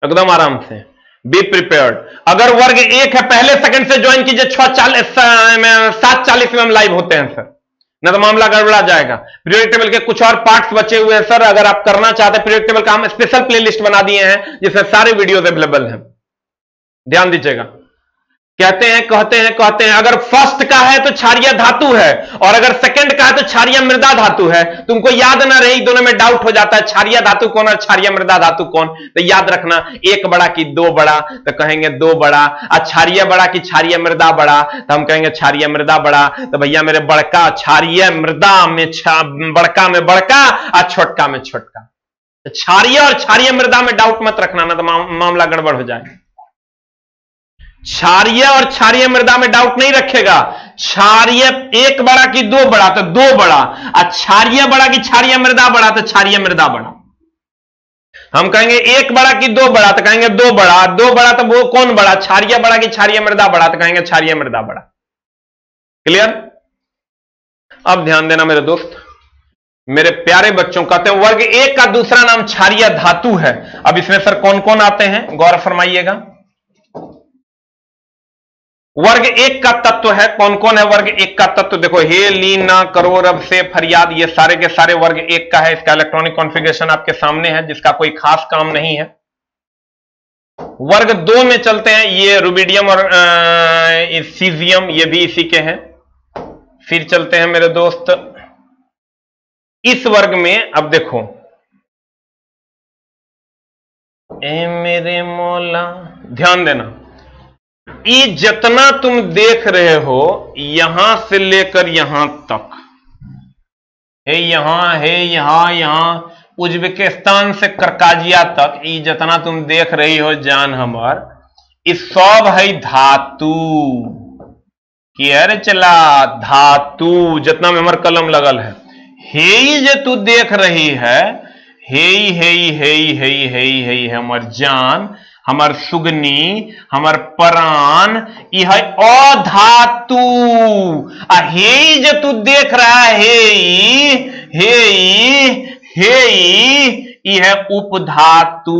एकदम आराम से बी प्रिपेयर्ड। अगर वर्ग 1 है, पहले सेकंड से ज्वाइन कीजिए, 7:40 में हम लाइव होते हैं सर, ना तो मामला गड़बड़ा जाएगा। पीरियोडिक टेबल के कुछ और पार्ट्स बचे हुए हैं सर, अगर आप करना चाहते हैं पीरियोडिक टेबल का, हम स्पेशल प्लेलिस्ट बना दिए हैं जिसमें सारे वीडियोज अवेलेबल हैं, ध्यान दीजिएगा। कहते हैं अगर फर्स्ट का है तो क्षारीय धातु है और अगर सेकंड का है तो क्षारीय मृदा धातु है। तुमको याद ना रही, दोनों में डाउट हो जाता है क्षारीय धातु कौन और क्षारीय मृदा धातु कौन, तो याद रखना 1 बड़ा की 2 बड़ा, तो कहेंगे 2 बड़ा। क्षारीय बड़ा की क्षारीय मृदा बड़ा, तो हम कहेंगे क्षारीय मृदा बड़ा। तो भैया मेरे बड़का क्षारीय मृदा में बड़का में बड़का और छोटका में छोटका। क्षारीय और क्षारीय मृदा में डाउट मत रखना, ना तो मामला गड़बड़ हो जाएगा। क्षारीय और क्षारीय मृदा में डाउट नहीं रखेगा। क्षारीय 1 बड़ा की 2 बड़ा, तो 2 बड़ा, और क्षारीय बड़ा की क्षारीय मृदा बड़ा, तो क्षारीय मृदा बड़ा। हम कहेंगे 1 बड़ा की 2 बड़ा, तो कहेंगे 2 बड़ा। 2 बड़ा तो वो कौन बड़ा, क्षारीय बड़ा की क्षारीय मृदा बड़ा, तो कहेंगे क्षारीय मृदा बड़ा। क्लियर। अब ध्यान देना मेरे दोस्त, मेरे प्यारे बच्चों, कहते हैं वर्ग 1 का दूसरा नाम क्षारीय धातु है। अब इसमें सर कौन कौन आते हैं, गौर फरमाइएगा। वर्ग 1 का तत्व है, कौन कौन है वर्ग 1 का तत्व, देखो हे लीना करो रब से फरियाद, ये सारे के सारे वर्ग 1 का है। इसका इलेक्ट्रॉनिक कॉन्फ़िगरेशन आपके सामने है, जिसका कोई खास काम नहीं है। वर्ग 2 में चलते हैं, ये रुबिडियम और सीजियम, ये भी इसी के हैं। फिर चलते हैं मेरे दोस्त इस वर्ग में। अब देखो, ए मेरे मौला, ध्यान देना, ये जितना तुम देख रहे हो यहां से लेकर यहां तक, है यहां उज्बेकिस्तान से करकाजिया तक, ये जितना तुम देख रही हो जान हमार, इस सब है धातु की। अरे चला धातु, जितना में हमार कलम लगल है, हे जे तू देख रही है, हे हमर जान, हमर सुगनी, हमर प्राण, यह है अधातु। हे जे तू देख रहा है, यह है उपधातु,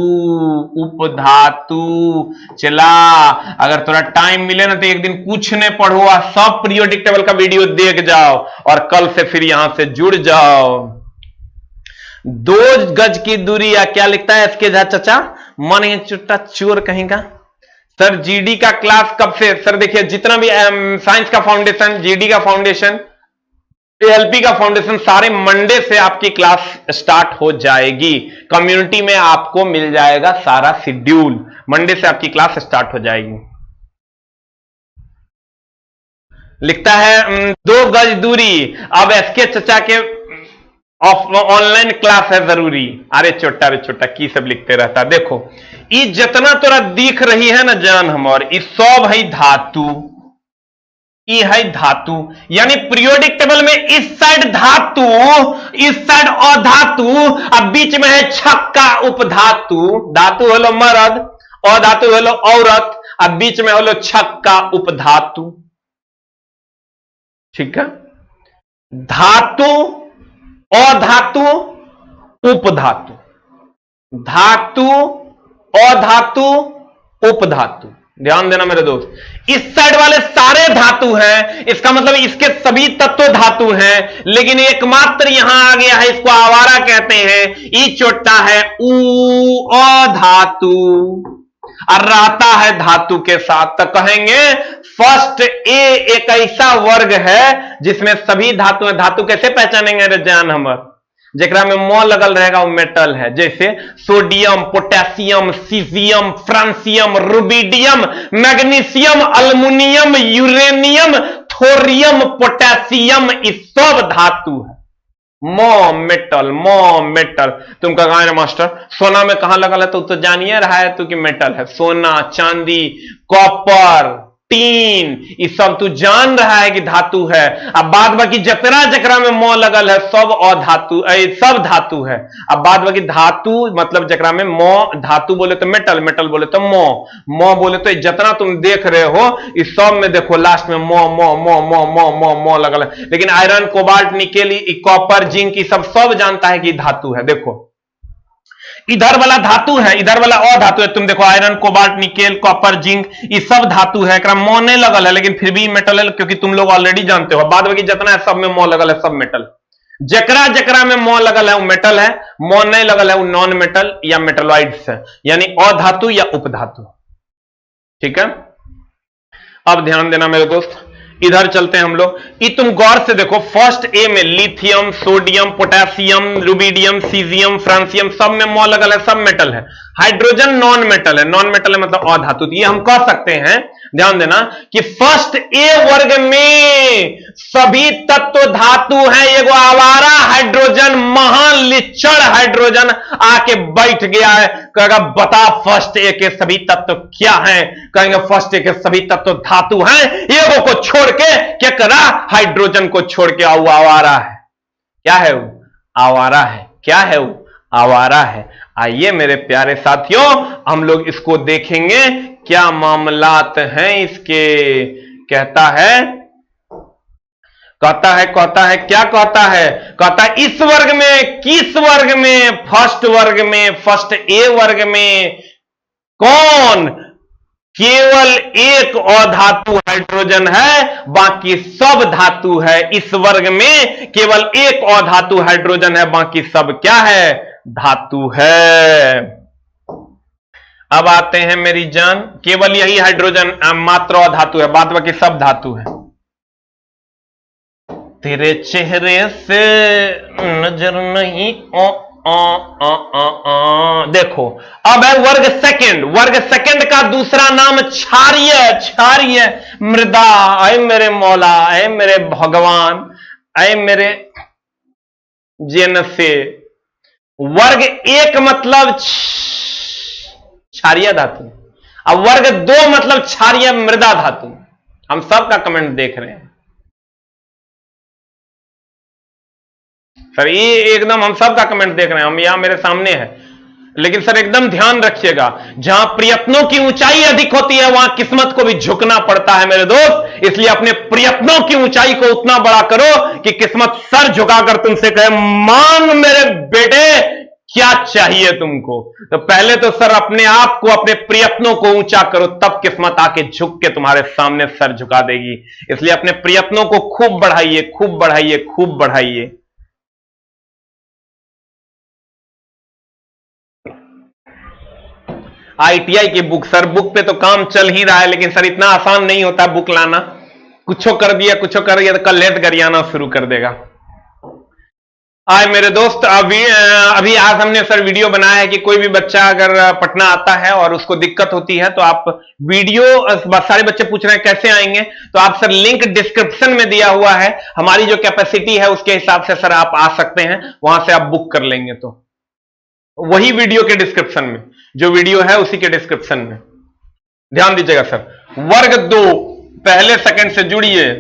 उपधातु। चला, अगर थोड़ा टाइम मिले ना तो एक दिन कुछ नहीं पढ़ो, सब पीरियोडिक टेबल का वीडियो देख जाओ और कल से फिर यहां से जुड़ जाओ। 2 गज की दूरी, या क्या लिखता है इसके चाचा, मन ये चुट्टा चोर कहेगा। सर जीडी का क्लास कब से, सर देखिए जितना भी साइंस का फाउंडेशन, जीडी का फाउंडेशन, एएलपी का फाउंडेशन, सारे मंडे से आपकी क्लास स्टार्ट हो जाएगी। कम्युनिटी में आपको मिल जाएगा सारा शेड्यूल, मंडे से आपकी क्लास स्टार्ट हो जाएगी। लिखता है 2 गज दूरी। अब एसके चचा के ऑनलाइन क्लास है जरूरी। अरे छोटा की सब लिखते रहता। देखो ये जितना तोरा दिख रही है ना जान हमार, ये सब है धातु, ये है धातु। यानी पीरियोडिक टेबल में इस साइड धातु, इस साइड अधातु, अब बीच में है छक्का उपधातु। धातु होलो मर्द, अधातु होलो औरत, अब बीच में होलो छक्का उपधातु। ठीक है, धातु, अधातु, उपधातु, धातु, अधातु, उपधातु। ध्यान देना मेरे दोस्त, इस साइड वाले सारे धातु हैं, इसका मतलब इसके सभी तत्व धातु हैं, लेकिन एकमात्र यहां आ गया है, इसको आवारा कहते हैं। ई चोटा है उ अधातु। और रहता है धातु के साथ, तो कहेंगे फर्स्ट ए एक ऐसा वर्ग है जिसमें सभी धातु हैं। धातु कैसे पहचानेंगे रे जान हमर? जेकरा में मो लगल रहेगा वो मेटल है, जैसे sodium, potassium, caesium, francium, rubidium, magnesium, aluminium, uranium, thorium, potassium, ये सब धातु है। मो मेटल। तुम कहा मास्टर सोना में कहां लगल है? तो जानिए रहा है तू कि मेटल है। सोना, चांदी, कॉपर, टीन, ये सब तू जान रहा है कि धातु है। अब बाद बाकी जकरा में मो लगल है सब अधातु, सब धातु है। अब बाद बाकी धातु मतलब जकरा में मो, धातु बोले तो मेटल, मेटल बोले तो मो बोले तो जितना तुम देख रहे हो इस सब में देखो लास्ट में मो लगल है। लेकिन iron, cobalt, nickel, copper, zinc, सब जानता है कि धातु है। देखो इधर वाला धातु है, इधर वाला अधातु है। तुम देखो iron, cobalt, nickel, copper, zinc, ये सब धातु है। मो नहीं लगल है लेकिन फिर भी मेटल है, क्योंकि तुम लोग ऑलरेडी जानते हो। बाद बाकी जितना है सब में मो लगल है, सब मेटल। जकरा में मो लगल है वो मेटल है, मो नहीं लगल है वो नॉन मेटल या मेटलॉइड्स है, यानी अधातु या उपधातु। ठीक है, अब ध्यान देना मेरे दोस्त, इधर चलते हैं हम लोग। ये तुम गौर से देखो, फर्स्ट ए में lithium, sodium, potassium, rubidium, caesium, francium, सब में मो लगल है, सब मेटल है। हाइड्रोजन नॉन मेटल है, नॉन मेटल है मतलब अधातु। ये हम कह सकते हैं, ध्यान देना कि फर्स्ट ए वर्ग में सभी तत्व धातु हैं। एगो आवारा हाइड्रोजन, महान लिचड़ हाइड्रोजन आके बैठ गया है, कहेगा बता फर्स्ट ए के सभी तत्व क्या हैं? कहेंगे फर्स्ट ए के सभी तत्व धातु हैं। एगो को छोड़ के क्या करा? हाइड्रोजन को छोड़ के वो आवारा है। क्या है वो? आवारा है। क्या है वो? आवारा है। आइए मेरे प्यारे साथियों, हम लोग इसको देखेंगे क्या मामलात हैं इसके। कहता है क्या कहता है? कहता है इस वर्ग में, किस वर्ग में? फर्स्ट वर्ग में, फर्स्ट ए वर्ग में कौन? केवल एक अधातु हाइड्रोजन है, बाकी सब धातु है। इस वर्ग में केवल एक अधातु हाइड्रोजन है, बाकी सब क्या है? धातु है। अब आते हैं मेरी जान, केवल यही हाइड्रोजन मात्र अधातु है, बाद बाकी सब धातु है। तेरे चेहरे से नजर नहीं देखो, अब है वर्ग सेकंड। वर्ग सेकंड का दूसरा नाम क्षारीय मृदा। ऐ मेरे मौला, ऐ मेरे भगवान, ऐ मेरे जिन से। वर्ग एक मतलब क्षारीय धातु, अब वर्ग दो मतलब क्षारीय मृदा धातु। हम सबका कमेंट देख रहे हैं सर, ये एकदम हम सबका कमेंट देख रहे हैं, हम यहां मेरे सामने है। लेकिन सर एकदम ध्यान रखिएगा, जहां प्रयत्नों की ऊंचाई अधिक होती है वहां किस्मत को भी झुकना पड़ता है मेरे दोस्त। इसलिए अपने प्रयत्नों की ऊंचाई को उतना बड़ा करो कि किस्मत सर झुकाकर तुमसे कहे मांग मेरे बेटे क्या चाहिए तुमको। तो पहले तो सर अपने आप को, अपने प्रयत्नों को ऊंचा करो, तब किस्मत आके झुक के तुम्हारे सामने सर झुका देगी। इसलिए अपने प्रयत्नों को खूब बढ़ाइए, खूब बढ़ाइए, खूब बढ़ाइए। आईटीआई की बुक, सर बुक पे तो काम चल ही रहा है, लेकिन सर इतना आसान नहीं होता बुक लाना। कुछो कर दिया तो कल लेट गरियाना शुरू कर देगा। आए मेरे दोस्त, अभी आज हमने सर वीडियो बनाया है कि कोई भी बच्चा अगर पटना आता है और उसको दिक्कत होती है तो आप वीडियो, सारे बच्चे पूछ रहे हैं कैसे आएंगे, तो आप सर लिंक डिस्क्रिप्शन में दिया हुआ है। हमारी जो कैपेसिटी है उसके हिसाब से सर आप आ सकते हैं, वहां से आप बुक कर लेंगे। तो वही वीडियो के डिस्क्रिप्शन में, जो वीडियो है उसी के डिस्क्रिप्शन में ध्यान दीजिएगा सर। वर्ग दो पहले सेकंड से जुड़िए,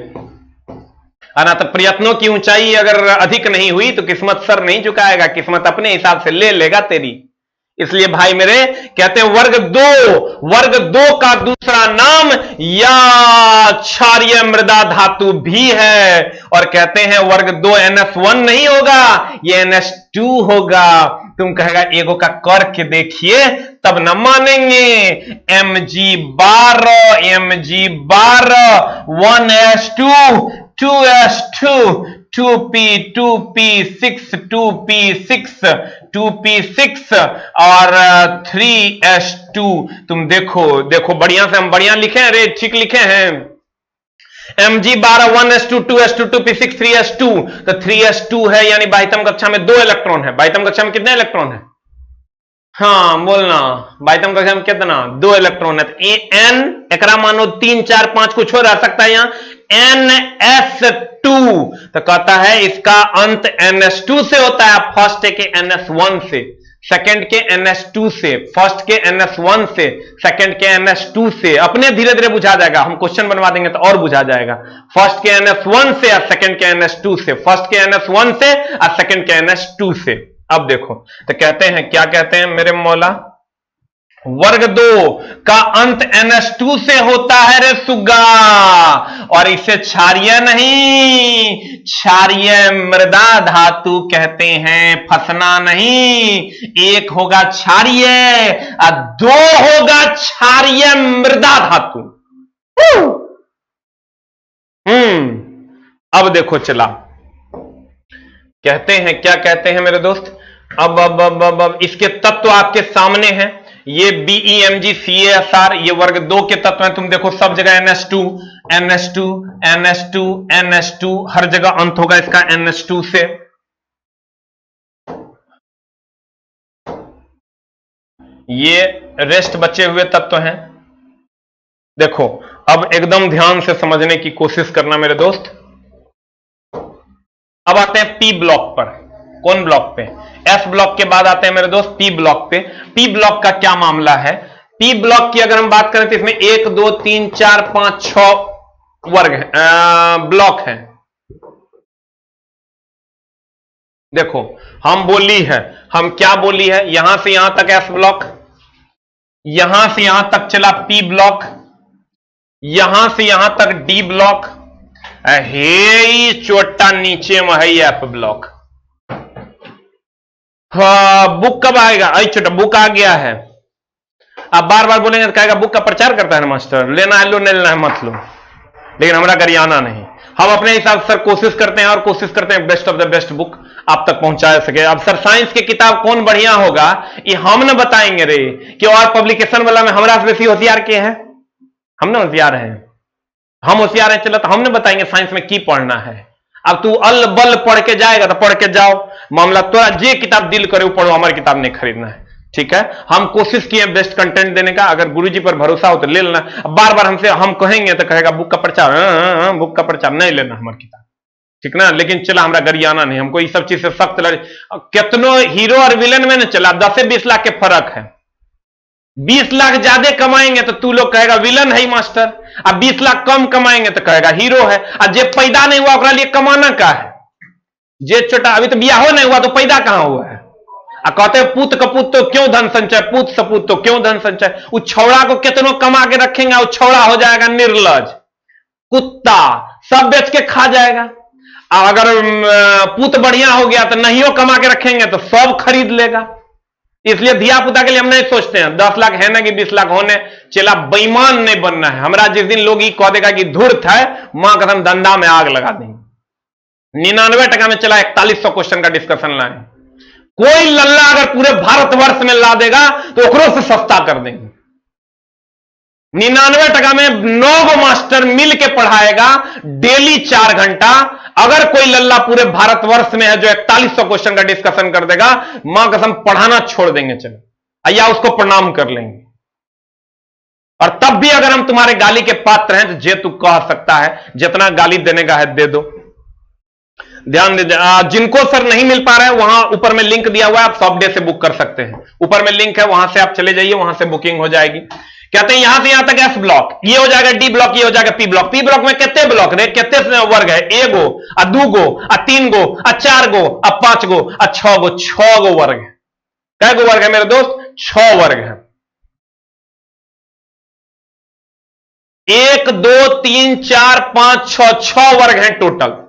तो प्रयत्नों की ऊंचाई अगर अधिक नहीं हुई तो किस्मत सर नहीं झुकाएगा, किस्मत अपने हिसाब से ले लेगा तेरी। इसलिए भाई मेरे कहते हैं वर्ग दो का दूसरा नाम या क्षारीय मृदा धातु भी है। और कहते हैं वर्ग दो NH1 नहीं होगा, ये NH2 होगा। तुम कहेगा एगो का करके देखिए तब न मानेंगे। Mg12 1s2 2s2 2p 2p6 2p6 2p6 और 3s2। तुम देखो देखो बढ़िया से हम बढ़िया लिखे हैं रे, ठीक लिखे हैं। Mg12 1s2 2s2 2p6 3s2, तो 3s2 है यानी बाह्यतम कक्षा में 2 इलेक्ट्रॉन है। बाह्यतम कक्षा में कितने इलेक्ट्रॉन है? हाँ बोलना, बाह्यतम कक्षा में कितना? 2 इलेक्ट्रॉन है। तो n एकरा मानो 3 4 5 कुछ हो रह सकता है यहां ns2, तो कहता है इसका अंत ns2 से होता है। फर्स्ट के ns1 से, सेकंड के ns2 से, फर्स्ट के ns1 से, सेकंड के ns2 से। अपने धीरे धीरे बुझा जाएगा, हम क्वेश्चन बनवा देंगे तो और बुझा जाएगा। फर्स्ट के ns1 से और सेकंड के ns2 से, फर्स्ट के ns1 से और सेकंड के ns2 से। अब देखो तो कहते हैं, क्या कहते हैं मेरे मौला? वर्ग 2 का अंत ns2 से होता है रे सुग्गा, और इसे क्षारीय नहीं, क्षारीय मृदा धातु कहते हैं। फंसना नहीं, एक होगा क्षारीय और 2 होगा क्षारीय मृदा धातु। अब देखो चला, कहते हैं, क्या कहते हैं मेरे दोस्त? अब इसके तत्व आपके सामने हैं। ये BeMgCaSr, ये वर्ग 2 के तत्व हैं। तुम देखो सब जगह NH2 NH2 NH2 NH2, हर जगह अंत होगा इसका NH2 से। ये रेस्ट बचे हुए तत्व हैं। देखो अब एकदम ध्यान से समझने की कोशिश करना मेरे दोस्त। अब आते हैं P ब्लॉक पर। कौन ब्लॉक पे? S ब्लॉक के बाद आते हैं मेरे दोस्त P ब्लॉक पे। P ब्लॉक का क्या मामला है? P ब्लॉक की अगर हम बात करें तो इसमें 1 2 3 4 5 6 वर्ग है, ब्लॉक हैं। देखो हम बोली है, हम क्या बोली है? यहां से यहां तक S ब्लॉक, यहां से यहां तक चला P ब्लॉक, यहां से यहां तक D ब्लॉक, हे चोटा नीचे में है F ब्लॉक। हाँ, बुक कब आएगा? आई छोटा बुक आ गया है। आप बार बार बोलेंगे तो कहेगा बुक का प्रचार करता है मास्टर, लेना है लो, नहीं लेना है मत लो। लेकिन हमारा गरियाना नहीं, हम अपने हिसाब से कोशिश करते हैं और कोशिश करते हैं best of the best book आप तक पहुंचा सके। अब सर साइंस की किताब कौन बढ़िया होगा ये हम न बताएंगे रे, कि और पब्लिकेशन वाला में हमारा से बेसी होशियार के है? हम ना होशियार हैं, हम होशियार हैं। चलो तो हमने बताएंगे साइंस में की पढ़ना है। अब तू अल बल पढ़ के जाएगा तो पढ़ के जाओ, मामला तोरा जे किताब दिल करे वो पढ़ो, हमारी किताब नहीं खरीदना है। ठीक है, हम कोशिश किए बेस्ट कंटेंट देने का। अगर गुरुजी पर भरोसा हो तो ले लेना। बार बार हमसे हम कहेंगे तो कहेगा बुक का प्रचार, बुक का प्रचार नहीं लेना हमारी किताब, ठीक ना। लेकिन चला हमारा गरियाना नहीं, हमको ये सब चीज से सख्त लगे। कितनों हीरो और विलन में न चला 10 से 20 लाख के फर्क है। 20 लाख ज्यादा कमाएंगे तो तू लोग कहेगा विलन है मास्टर, अब 20 लाख कम कमाएंगे तो कहेगा हीरो है। और जे पैदा नहीं हुआ लिए कमाना का है? जे छोटा अभी तो बियाह नहीं हुआ तो पैदा कहां हुआ है? कहते हैं पूत कपूत तो क्यों धन संचय, पूत सपूत तो क्यों धन संचय। उस छौड़ा को कितनों कमा के रखेंगे, वो छौड़ा हो जाएगा निर्लज, कुत्ता, सब बेच के खा जाएगा। अगर पूत बढ़िया हो गया तो नहीं कमा के रखेंगे तो सब खरीद लेगा। इसलिए धिया पुता के लिए हम नहीं सोचते हैं 10 लाख है ना कि 20 लाख होने। चला बेईमान नहीं बनना है हमारा। जिस दिन लोग ये कह देगा कि धूर्त है, मां कसम धंधा में आग लगा देंगे। 99% में चला 4100 क्वेश्चन का डिस्कशन लाए। कोई लल्ला अगर पूरे भारतवर्ष में ला देगा तो ओकरों से सस्ता कर देंगे। 99% में 9 मास्टर मिल के पढ़ाएगा डेली 4 घंटा। अगर कोई लल्ला पूरे भारतवर्ष में है जो 4100 क्वेश्चन का डिस्कशन कर देगा, मां कसम पढ़ाना छोड़ देंगे। चलो या उसको प्रणाम कर लेंगे। और तब भी अगर हम तुम्हारे गाली के पात्र हैं तो जे तू कह सकता है, जितना गाली देने का है दे दो। ध्यान दीजिए, जिनको सर नहीं मिल पा रहा है वहां ऊपर में लिंक दिया हुआ है, आप सॉफ्ट डे से बुक कर सकते हैं। ऊपर में लिंक है, वहां से आप चले जाइए, वहां से बुकिंग हो जाएगी। कहते हैं यहां से यहां तक एस ब्लॉक, ये हो जाएगा डी ब्लॉक, ये हो जाएगा पी ब्लॉक। पी ब्लॉक में कितने ब्लॉक रे, कितने वर्ग है? 1 गो, 2 गो, 3 गो, 4 गो, 5 गो, 6 गो। 6 गो वर्ग है। कै गो वर्ग है मेरे दोस्त? 6 वर्ग है। 1 2 3 4 5 6 वर्ग हैं टोटल।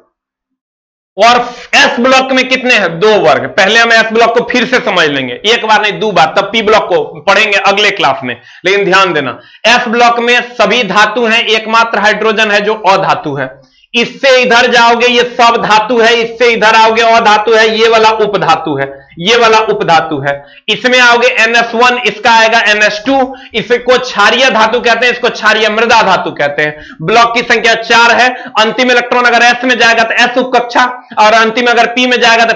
और एस ब्लॉक में कितने हैं? 2 वर्ग। पहले हम एस ब्लॉक को फिर से समझ लेंगे, एक बार नहीं 2 बार, तब पी ब्लॉक को पढ़ेंगे अगले क्लास में। लेकिन ध्यान देना, एस ब्लॉक में सभी धातु हैं, एकमात्र हाइड्रोजन है जो अधातु है। इससे इधर जाओगे ये सब धातु है, इससे इधर आओगे अधातु है, ये वाला उपधातु है, ये वाला उपधातु है। इसमें आओगे NS1, इसका आएगा NS2, इसको क्षारीय धातु कहते हैं, इसको क्षारीय मृदा धातु कहते हैं। ब्लॉक की संख्या 4 है। अंतिम इलेक्ट्रॉन अगर S में जाएगा तो S उप कक्षा, और अंतिम अगर P में जाएगा तो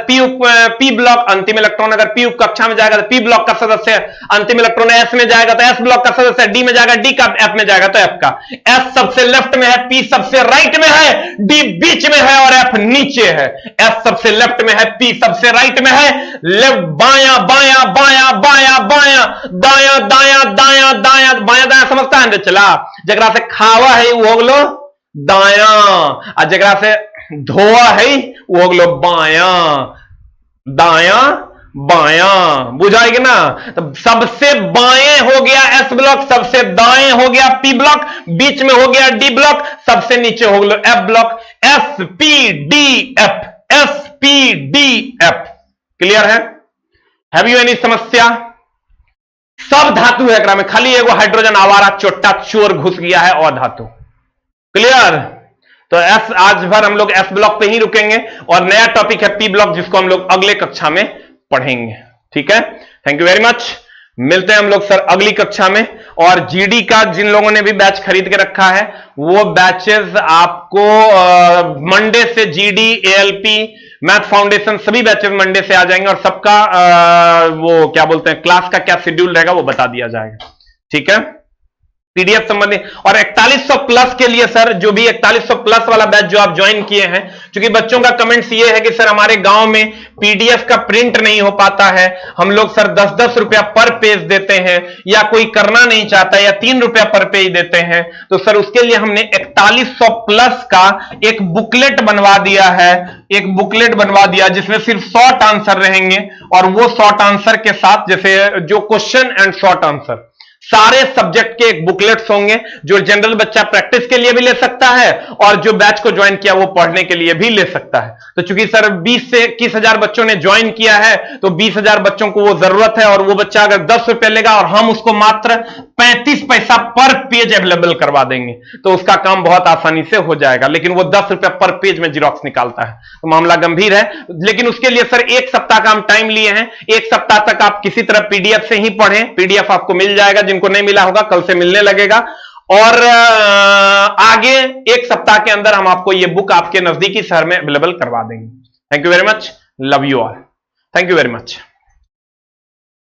P ब्लॉक। अंतिम इलेक्ट्रॉन अगर P उप कक्षा में जाएगा तो P ब्लॉक का सदस्य है। अंतिम इलेक्ट्रॉन S में जाएगा तो S ब्लॉक का सदस्य है। D में जाएगा D का, F में जाएगा तो F का। S सबसे लेफ्ट में है, P सबसे राइट में है, D बीच में है और F नीचे है। S सबसे लेफ्ट में है, P सबसे राइट में है, लेफ्ट बाया बाया बाया बाया बाया दाया दाया दाया दाया बाया दाया समझता है चला। जगरा से खावा है वो होगलो दाया, और जगरा से धोआ है वो होगलो बाया, दाया बाया, बुझाएगी ना। तो सबसे बाएं हो गया S ब्लॉक, सबसे दाएं हो गया P ब्लॉक, बीच में हो गया D ब्लॉक, सबसे नीचे हो गया F block. SPDF, SPDF clear है? हैव यू एनी समस्या? सब धातु है एकरा में, खाली एगो हाइड्रोजन आवारा चोट्टा चोर घुस गया है अधातु। क्लियर? तो एस आज भर हम लोग एस ब्लॉक पे ही रुकेंगे और नया टॉपिक है पी ब्लॉक, जिसको हम लोग अगले कक्षा में पढ़ेंगे। ठीक है, थैंक यू वेरी मच। मिलते हैं हम लोग सर अगली कक्षा में। और जीडी का जिन लोगों ने भी बैच खरीद के रखा है वो बैचेस आपको मंडे से जीडी, एएलपी, मैथ फाउंडेशन सभी बैचेस मंडे से आ जाएंगे और सबका वो क्या बोलते हैं क्लास का क्या शेड्यूल रहेगा वो बता दिया जाएगा। ठीक है, पीडीएफ संबंधी। और 4100 प्लस के लिए सर, जो भी 4100 प्लस वाला बैच जो आप ज्वाइन किए हैं, क्योंकि बच्चों का कमेंट्स ये है कि सर हमारे गांव में पीडीएफ का प्रिंट नहीं हो पाता है, हम लोग सर 10-10 रुपया पर पेज देते हैं, या कोई करना नहीं चाहता या 3 रुपया पर पेज देते हैं, तो सर उसके लिए हमने 4100 प्लस का एक बुकलेट बनवा दिया है, एक बुकलेट बनवा दिया जिसमें सिर्फ शॉर्ट आंसर रहेंगे। और वो शॉर्ट आंसर के साथ जैसे जो क्वेश्चन एंड शॉर्ट आंसर सारे सब्जेक्ट के एक बुकलेट्स होंगे, जो जनरल बच्चा प्रैक्टिस के लिए भी ले सकता है और जो बैच को ज्वाइन किया वो पढ़ने के लिए भी ले सकता है। तो चूंकि सर 20 से 21,000 बच्चों ने ज्वाइन किया है, तो 20,000 बच्चों को वो जरूरत है, और वो बच्चा अगर 10 रुपए लेगा और हम उसको मात्र 35 पैसा पर पेज अवेलेबल करवा देंगे, तो उसका काम बहुत आसानी से हो जाएगा। लेकिन वो 10 रुपया पर पेज में जिरॉक्स निकालता है, तो मामला गंभीर है। लेकिन उसके लिए सर 1 सप्ताह का हम टाइम लिए हैं। 1 सप्ताह तक आप किसी तरह पीडीएफ से ही पढ़ें, पीडीएफ आपको मिल जाएगा, जिनको नहीं मिला होगा कल से मिलने लगेगा। और आगे 1 सप्ताह के अंदर हम आपको ये बुक आपके नजदीकी शहर में अवेलेबल करवा देंगे। Thank you very much, love you all, thank you very much.